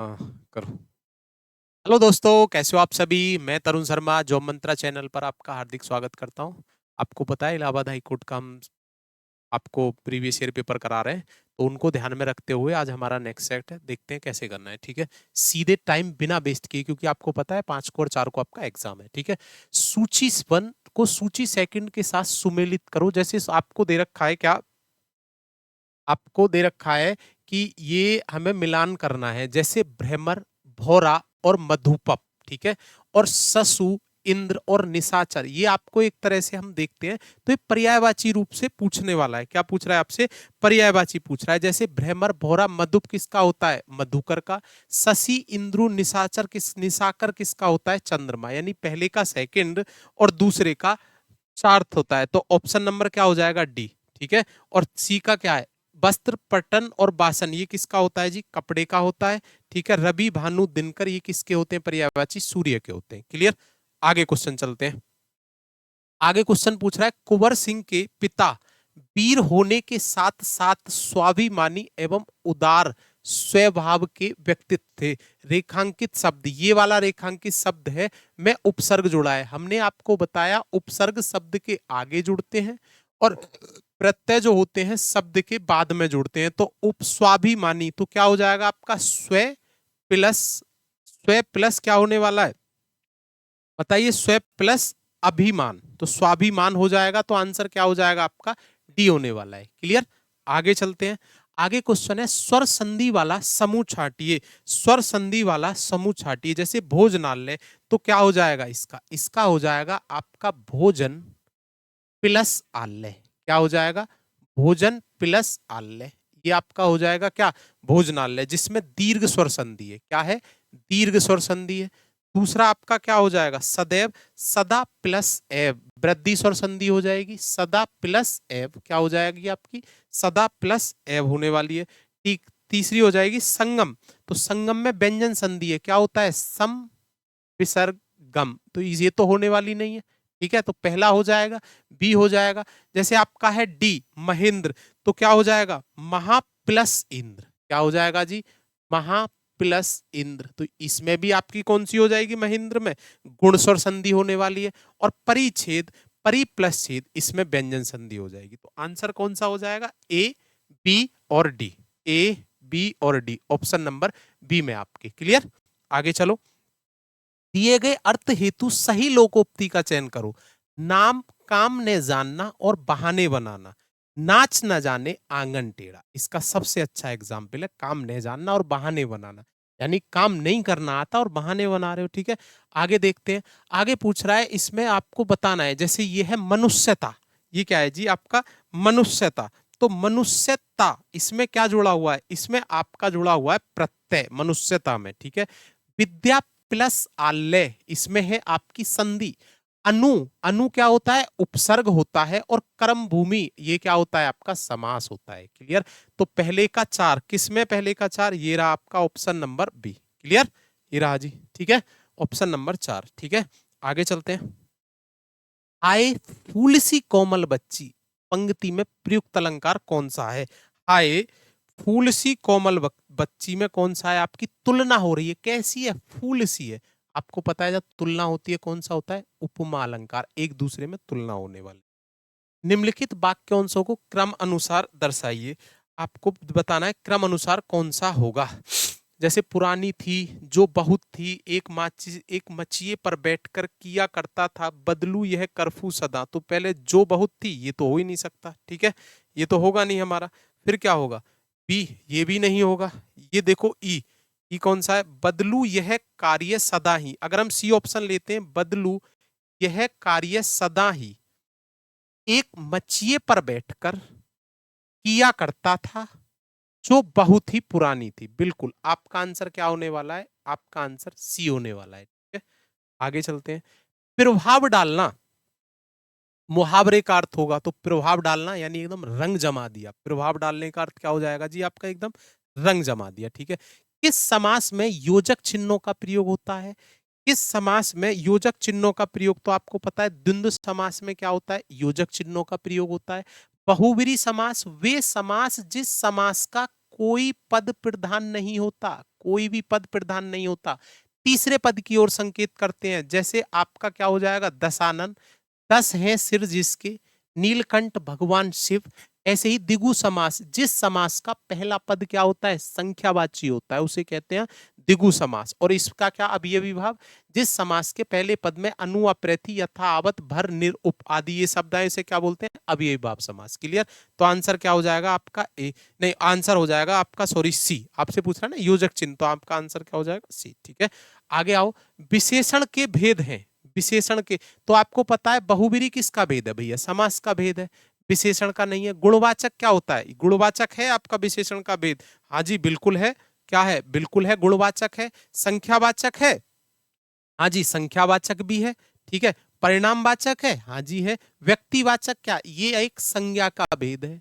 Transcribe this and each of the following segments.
हाँ, करो। हेलो दोस्तों, कैसे हो आप सभी। मैं तरुण शर्मा जॉब मंत्रा चैनल पर आपका हार्दिक स्वागत करता हूं। आपको पता है इलाहाबाद हाई कोर्ट का हम आपको प्रीवियस ईयर पेपर करा रहे हैं, तो उनको ध्यान में रखते हुए आज हमारा नेक्स्ट सेट है, देखते हैं कैसे करना है। ठीक है, सीधे टाइम बिना वेस्ट किए, क्योंकि आपको पता है 5 को और 4 को आपका एग्जाम है। ठीक है, सूची वन को सूची सेकंड के साथ सुमेलित करो। जैसे आपको दे रखा है क्या, आपको दे रखा है कि ये हमें मिलान करना है, जैसे भ्रमर, भौरा और मधुपप। ठीक है, और ससु, इंद्र और निशाचर, ये आपको एक तरह से हम देखते हैं तो ये पर्यायवाची रूप से पूछने वाला है। क्या पूछ रहा है आपसे? पर्यायवाची पूछ रहा है। जैसे भ्रमर, भौरा, मधुप किसका होता है? मधुकर का। शशि, इंद्रु, निशाचर निशाकर किसका होता है? चंद्रमा। यानी पहले का सेकंड और दूसरे का चार्थ होता है। तो ऑप्शन नंबर क्या हो जाएगा? डी। ठीक है, और सी का क्या है? वस्त्र, पटन और बासन, ये किसका होता है जी? कपड़े का होता है। ठीक है, रवि, भानु, दिनकर, ये किसके होते हैं? पर्यायवाची सूर्य के होते हैं। क्लियर। आगे क्वेश्चन चलते हैं। आगे क्वेश्चन पूछ रहा है, कुंवर सिंह के पिता वीर होने के साथ साथ स्वाभिमानी एवं उदार स्वभाव के व्यक्तित्व थे। रेखांकित शब्द, ये वाला रेखांकित शब्द है मैं उपसर्ग जुड़ा है। हमने आपको बताया उपसर्ग शब्द के आगे जुड़ते हैं और प्रत्यय जो होते हैं शब्द के बाद में जुड़ते हैं। तो उप स्वाभिमानी तो क्या हो जाएगा आपका? प्लस स्व प्लस क्या होने वाला है बताइए? स्व प्लस अभिमान, तो स्वाभिमान हो जाएगा। तो आंसर क्या हो जाएगा आपका? डी होने वाला है। क्लियर। आगे चलते हैं। आगे क्वेश्चन है, स्वर संधि वाला समूह छाटिए। स्वर संधि वाला समूह छाटिए। जैसे भोजनालय, तो क्या हो जाएगा इसका? इसका हो जाएगा आपका भोजन प्लस आलय। क्या हो जाएगा? भोजन प्लस आलय। ये आपका हो जाएगा क्या? भोजनालय, जिसमें दीर्घ स्वर संधि है। क्या है? दीर्घ स्वर संधि है। दूसरा आपका क्या हो जाएगा? सदैव, सदा प्लस एव, वृद्धि स्वर संधि हो जाएगी। सदा प्लस एव क्या हो जाएगी आपकी? सदा प्लस एव होने वाली है। ठीक। तीसरी हो जाएगी संगम, तो संगम में व्यंजन संधि है। क्या होता है? सम विसर्ग गम, तो ये तो होने वाली नहीं है। ठीक है, तो पहला हो जाएगा, बी हो जाएगा। जैसे आपका है डी महेंद्र, तो क्या हो जाएगा? महा प्लस इंद्र। क्या हो जाएगा जी? महा प्लस इंद्र। तो इसमें भी आपकी कौन सी हो जाएगी? महेंद्र में गुण स्वर संधि होने वाली है। और परिच्छेद, परि प्लस छेद, इसमें व्यंजन संधि हो जाएगी। तो आंसर कौन सा हो जाएगा? ए, बी और डी। ए, बी और डी, ऑप्शन नंबर बी में आपके। क्लियर। आगे चलो। दिए गए अर्थ हेतु सही लोकोक्ति का चयन करो। नाम, काम ने जानना और बहाने बनाना। नाच न जाने आंगन टेढ़ा, इसका सबसे अच्छा एग्जाम्पल है। काम ने जानना और बहाने बनाना, यानी काम नहीं करना आता और बहाने बना रहे हो। ठीक है, आगे देखते हैं। आगे पूछ रहा है, इसमें आपको बताना है, जैसे ये है मनुष्यता। ये क्या है जी? आपका मनुष्यता। तो मनुष्यता, इसमें क्या जुड़ा हुआ है? इसमें आपका जुड़ा हुआ है प्रत्यय मनुष्यता में। ठीक है, विद्या प्लस आल्य, इसमें है आपकी संधि। अनु, अनु क्या होता है? उपसर्ग होता है। और कर्म भूमि, ये क्या होता है? आपका समास होता है। क्लियर। तो पहले का चार, किसमें पहले का चार? ये रहा आपका ऑप्शन नंबर बी। क्लियर, ये रहा जी। ठीक है, ऑप्शन नंबर 4। ठीक है, आगे चलते हैं। हाय फूल सी कोमल बच्ची, पंक्ति में प्रयुक्त अलंकार कौन सा है? हाय फूल सी कोमल बच्ची में कौन सा है? आपकी तुलना हो रही है। कैसी है? फूल सी है। आपको पता है जब तुलना होती है कौन सा होता है? उपमा अलंकार, एक दूसरे में तुलना होने वाली। निम्नलिखित वाक्यांशों को क्रम अनुसार दर्शाइए। आपको बताना है क्रम अनुसार कौन सा होगा। जैसे पुरानी थी, जो बहुत थी, एक मचिए पर बैठकर किया करता था, बदलू यह करफू सदा। तो पहले जो बहुत थी, ये तो हो ही नहीं सकता। ठीक है, ये तो होगा नहीं हमारा। फिर क्या होगा? बी, ये भी नहीं होगा। ये देखो ई, ई कौन सा है? बदलू यह कार्य सदा ही। अगर हम सी ऑप्शन लेते हैं, बदलू यह कार्य सदा ही एक मचिए पर बैठकर किया करता था, जो बहुत ही पुरानी थी। बिल्कुल, आपका आंसर क्या होने वाला है? आपका आंसर सी होने वाला है। ठीक है, आगे चलते हैं। प्रभाव डालना मुहावरे का अर्थ होगा, तो प्रभाव डालना यानी एकदम रंग जमा दिया। प्रभाव डालने का अर्थ क्या हो जाएगा जी? आपका एकदम रंग जमा दिया। ठीक है, किस समास में योजक चिन्हों का प्रयोग होता है? किस समास में योजक चिन्हों का प्रयोग? तो आपको पता है द्वंद्व समास में क्या होता है? योजक चिन्हों का प्रयोग होता है। बहुव्रीहि समास वे समास जिस समास का कोई पद प्रधान नहीं होता। कोई भी पद प्रधान नहीं होता, तीसरे पद की ओर संकेत करते हैं। जैसे आपका क्या हो जाएगा, दशानन, 10 हैं सिर जिसके, नीलकंठ भगवान शिव। ऐसे ही द्विगु समास, जिस समास का पहला पद क्या होता है, संख्यावाची होता है, उसे कहते हैं द्विगु समास। और इसका क्या अवयवी भाव, जिस समास के पहले पद में अनु अप्रैथी यथा आवत भर निर उप आदि ये शब्द है, इसे क्या बोलते हैं, अवयवी भाव समास। क्लियर। तो आंसर क्या हो जाएगा आपका ए, नहीं आंसर हो जाएगा आपका सॉरी सी। आपसे पूछ रहा है ना योजक चिन्ह, तो आपका आंसर क्या हो जाएगा, सी। ठीक है, आगे आओ। विशेषण के भेद हैं, विशेषण के, तो आपको पता है बहुब्रीहि किसका भेद है भैया, समास का भेद है, विशेषण का नहीं है। गुणवाचक क्या होता है, गुणवाचक है आपका विशेषण का भेद, हाँ जी बिल्कुल है, क्या है, बिल्कुल है, गुणवाचक है। संख्यावाचक है, हाँ जी संख्यावाचक भी है, ठीक है। परिणामवाचक है, हाँ जी है। व्यक्तिवाचक क्या, ये एक संज्ञा का भेद है,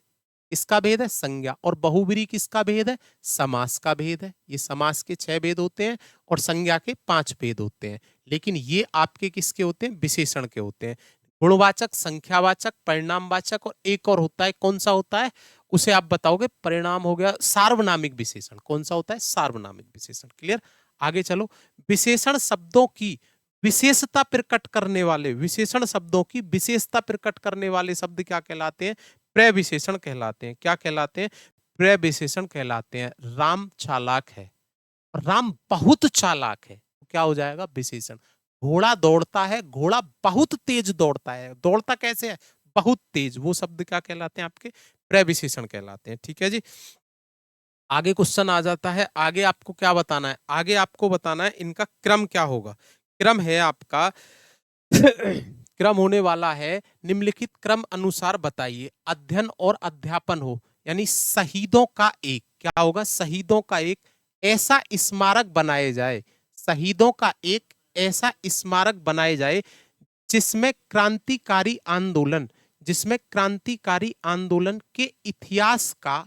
इसका भेद है संज्ञा। और बहुब्रीहि किसका भेद है, समास का भेद है। ये समास के 6 भेद होते हैं और संज्ञा के 5 भेद होते हैं, लेकिन ये आपके किसके होते हैं, विशेषण के होते हैं। गुणवाचक, संख्यावाचक, परिणामवाचक, और एक और होता है, कौन सा होता है, उसे आप बताओगे। परिणाम हो गया सार्वनामिक विशेषण, कौन सा होता है, सार्वनामिक विशेषण। क्लियर। आगे चलो। विशेषण शब्दों की विशेषता प्रकट करने वाले, विशेषण शब्दों की विशेषता प्रकट करने वाले शब्द क्या कहलाते हैं, प्रविशेषण कहलाते हैं। क्या कहलाते हैं, प्रविशेषण कहलाते हैं। राम चालाक है, राम बहुत चालाक है, क्या हो जाएगा, विशेषण। घोड़ा दौड़ता है, घोड़ा बहुत तेज दौड़ता है, दौड़ता कैसे है, बहुत तेज, वो शब्द क्या कहलाते हैं, आपके प्रविशेषण कहलाते हैं। ठीक है जी। आगे क्वेश्चन आ जाता है, आगे आपको क्या बताना है, आगे आपको बताना है इनका क्रम क्या होगा। क्रम है आपका क्रम होने वाला है, निम्नलिखित क्रम अनुसार बताइए। अध्ययन और अध्यापन हो, यानी शहीदों का एक क्या होगा, शहीदों का एक ऐसा स्मारक बनाए जाए, शहीदों का एक ऐसा स्मारक बनाए जाए जिसमें क्रांतिकारी आंदोलन, जिसमें क्रांतिकारी आंदोलन के इतिहास का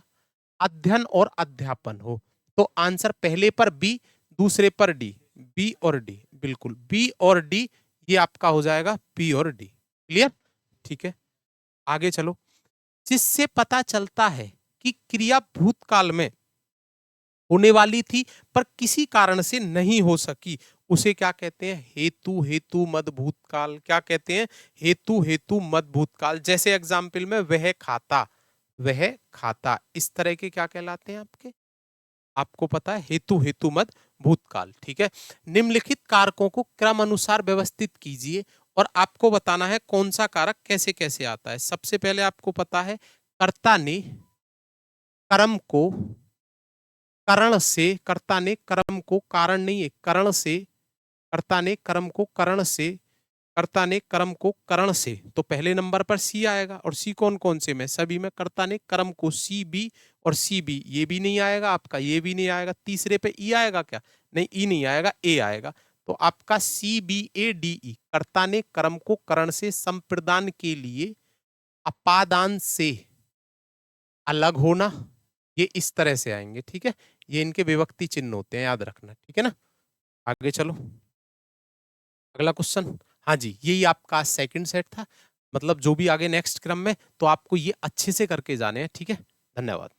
अध्ययन और अध्यापन हो। तो आंसर पहले पर बी, दूसरे पर डी, बी और डी, बिल्कुल बी और डी, ये आपका हो जाएगा बी और डी। क्लियर। ठीक है, आगे चलो। जिससे पता चलता है कि क्रिया भूतकाल में होने वाली थी पर किसी कारण से नहीं हो सकी, उसे क्या कहते हैं, हेतु, हेतु मद भूतकाल। क्या कहते हैं, हेतु, हेतु मद भूतकाल। जैसे एग्जाम्पल में वह खाता, वह खाता, इस तरह के क्या कहलाते हैं आपके, आपको पता है हेतु, हेतु मद भूतकाल। ठीक है। निम्नलिखित कारकों को क्रम अनुसार व्यवस्थित कीजिए और आपको बताना है कौन सा कारक कैसे कैसे आता है। सबसे पहले आपको पता है, कर्ता ने कर्म को करण से, कर्ता ने कर्म को कारण नहीं है करण से, कर्ता ने कर्म को करण से, कर्ता ने कर्म को करण से, तो पहले नंबर पर सी आएगा। और सी कौन कौन से में, सभी में कर्ता ने कर्म को, सी बी और सी बी, ये भी नहीं आएगा आपका, ये भी नहीं आएगा। तीसरे पे ई आएगा क्या, नहीं ई नहीं आएगा, ए आएगा। तो आपका C B A D E, कर्ता ने कर्म को करण से संप्रदान के लिए अपादान से अलग होना, ये इस तरह से आएंगे। ठीक है, ये इनके विभक्ति चिन्ह होते हैं, याद रखना। ठीक है ना, आगे चलो। अगला क्वेश्चन, हाँ जी यही आपका सेकंड सेट था, मतलब जो भी आगे नेक्स्ट क्रम में, तो आपको ये अच्छे से करके जाने हैं। ठीक है, धन्यवाद।